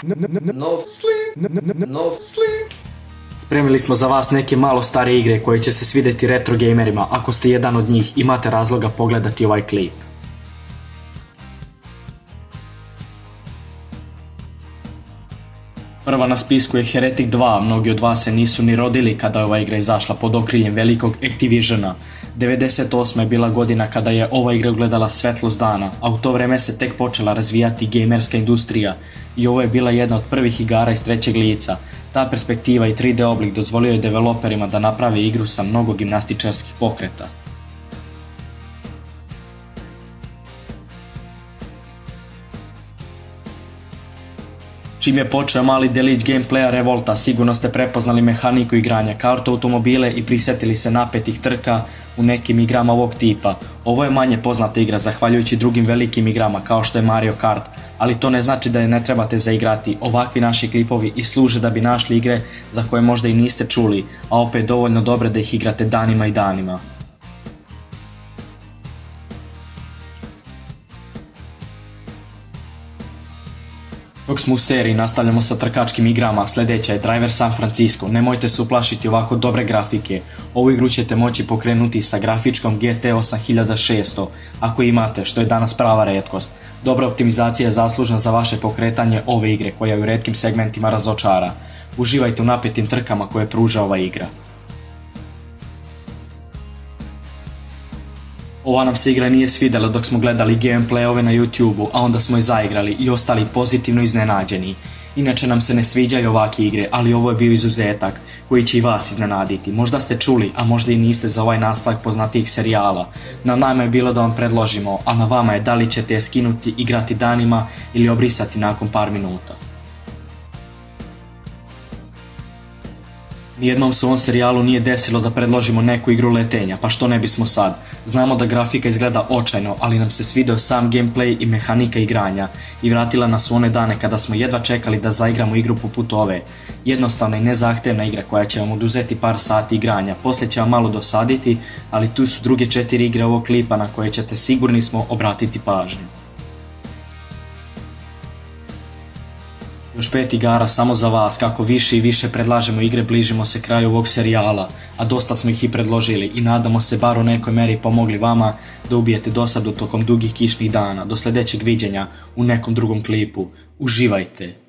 No sleep, no sleep. Spremili smo za vas neke malo stare igre koje će se svidjeti retro gamerima. Ako ste jedan od njih, imate razloga pogledati ovaj klip. Prva na spisku je Heretic 2, mnogi od vas se nisu ni rodili kada je ova igra izašla pod okriljem velikog Activisiona. 98. je bila godina kada je ova igra ugledala svetlost dana, a u to vreme se tek počela razvijati gamerska industrija i ovo je bila jedna od prvih igara iz trećeg lica. Ta perspektiva i 3D oblik dozvolio je developerima da naprave igru sa mnogo gimnastičarskih pokreta. Čim je počeo mali delić gameplaya Revolta, sigurno ste prepoznali mehaniku igranja, kartu automobile i prisjetili se napetih trka u nekim igrama ovog tipa. Ovo je manje poznata igra zahvaljujući drugim velikim igrama kao što je Mario Kart, ali to ne znači da je ne trebate zaigrati. Ovakvi naši klipovi i služe da bi našli igre za koje možda i niste čuli, a opet dovoljno dobre da ih igrate danima i danima. Dok smo u seriji, nastavljamo sa trkačkim igrama, sljedeća je Driver San Francisco. Nemojte se uplašiti ovako dobre grafike. Ovu igru ćete moći pokrenuti sa grafičkom GT 8600, ako imate, što je danas prava retkost. Dobra optimizacija je zaslužna za vaše pokretanje ove igre, koja u retkim segmentima razočara. Uživajte u napetim trkama koje pruža ova igra. Ova nam se igra nije svidjela dok smo gledali gameplayove na YouTube-u, a onda smo je zaigrali i ostali pozitivno iznenađeni. Inače nam se ne sviđaju ovakve igre, ali ovo je bio izuzetak koji će i vas iznenaditi. Možda ste čuli, a možda i niste za ovaj nastavak poznatijih serijala. Na nama je bilo da vam predložimo, a na vama je da li ćete je skinuti, igrati danima ili obrisati nakon par minuta. Nijednom se u ovom serijalu nije desilo da predložimo neku igru letenja, pa što ne bismo sad. Znamo da grafika izgleda očajno, ali nam se svidio sam gameplay i mehanika igranja i vratila nas u one dane kada smo jedva čekali da zaigramo igru poput ove. Jednostavna i nezahtevna igra koja će vam oduzeti par sati igranja, poslije će vam malo dosaditi, ali tu su druge 4 igre ovog klipa na koje ćete, sigurni smo, obratiti pažnju. Još 5 igara samo za vas, kako više i više predlažemo igre bližimo se kraju ovog serijala, a dosta smo ih i predložili i nadamo se bar u nekoj meri pomogli vama da ubijete dosadu tokom dugih kišnih dana. Do sljedećeg viđenja u nekom drugom klipu. Uživajte!